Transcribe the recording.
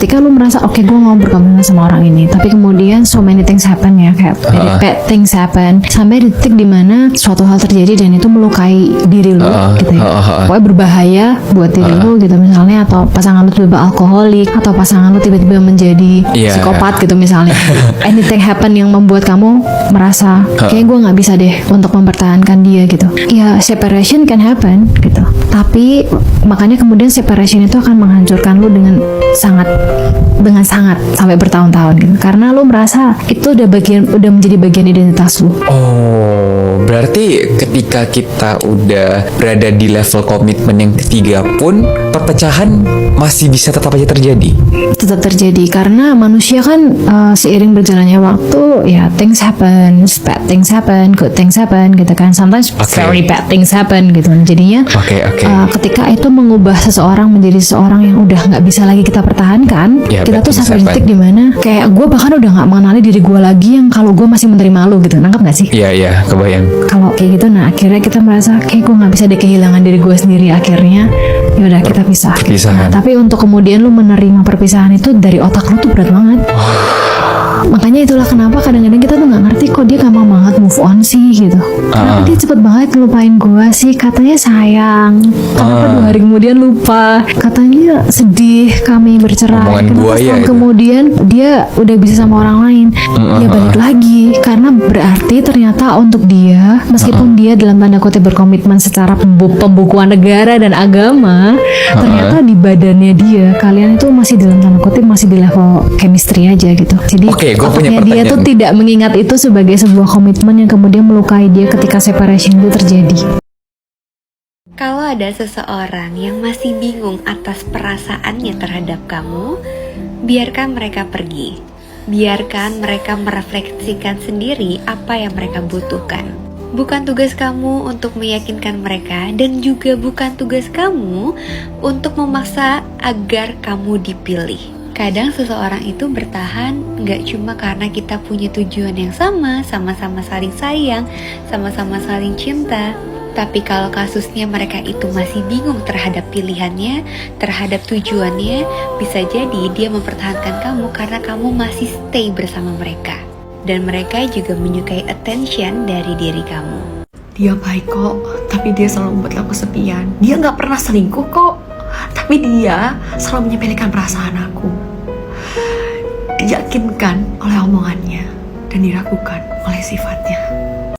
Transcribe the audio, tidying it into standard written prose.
ketika lu merasa oke, gue mau berkomitmen sama orang ini, tapi kemudian so many things happen ya, kayak very bad things happen, sampai di titik dimana suatu hal terjadi dan itu melukai diri lu gitu ya, pokoknya berbahaya buat diri lu gitu misalnya, atau pasangan lu tiba-tiba alkoholik, atau pasangan lu tiba-tiba menjadi psikopat gitu misalnya. Anything happen yang membuat kamu merasa kayak gue nggak bisa deh untuk mempertahankan dia gitu, ya separation can happen gitu. Tapi makanya kemudian separation itu akan menghancurkan lu dengan sangat sampai bertahun-tahun gitu, karena lu merasa itu udah menjadi bagian identitas lu. Oh, berarti ketika kita udah berada di level komitmen yang ketiga pun perpecahan masih bisa tetap aja terjadi. Tetap terjadi karena manusia kan seiring berjalannya waktu ya, things happen, bad things happen, good things happen gitu kan. Sometimes very bad things happen gitu. Jadinya ketika itu mengubah seseorang menjadi seseorang yang udah nggak bisa lagi kita pertahankan, kita tuh sampai detik dimana kayak gue bahkan udah nggak mengenali diri gue lagi yang kalau gue masih menerima lu gitu. Nangkep nggak sih? Iya, kebayang. Kalau kayak gitu, nah akhirnya kita merasa kayak gue nggak bisa deh kehilangan diri gue sendiri. Akhirnya ya udah kita pisah. Nah, tapi untuk kemudian lu menerima perpisahan itu dari otak lu tuh berat banget. Makanya itulah kenapa kadang-kadang kita tuh nggak ngerti kok dia gampang banget move on sih gitu. Kenapa dia cepet banget ngelupain gue sih? Katanya sayang, kenapa 2 hari kemudian lupa? Katanya sedih kami bercerai. Kenapa setahun kemudian dia udah bisa sama orang lain? Ya balik lagi, karena berarti ternyata untuk dia, meskipun dia dalam tanda kutip berkomitmen secara pembukuan negara dan agama, ternyata di badannya dia, kalian itu masih dalam tanda kutip masih di level chemistry aja gitu. Jadi otaknya dia tuh tidak mengingat itu sebagai sebuah komitmen yang kemudian melukai dia ketika separation itu terjadi. Kalau ada seseorang yang masih bingung atas perasaannya terhadap kamu, biarkan mereka pergi. Biarkan mereka merefleksikan sendiri apa yang mereka butuhkan. Bukan tugas kamu untuk meyakinkan mereka, dan juga bukan tugas kamu untuk memaksa agar kamu dipilih. Kadang seseorang itu bertahan gak cuma karena kita punya tujuan yang sama-sama saling sayang, sama-sama saling cinta. Tapi kalau kasusnya mereka itu masih bingung terhadap pilihannya, terhadap tujuannya, bisa jadi dia mempertahankan kamu karena kamu masih stay bersama mereka. Dan mereka juga menyukai attention dari diri kamu. Dia baik kok, tapi dia selalu membuat aku kesepian. Dia gak pernah selingkuh kok, tapi dia selalu menyepelekan perasaan aku. Diyakinkan oleh omongannya dan diragukan oleh sifatnya.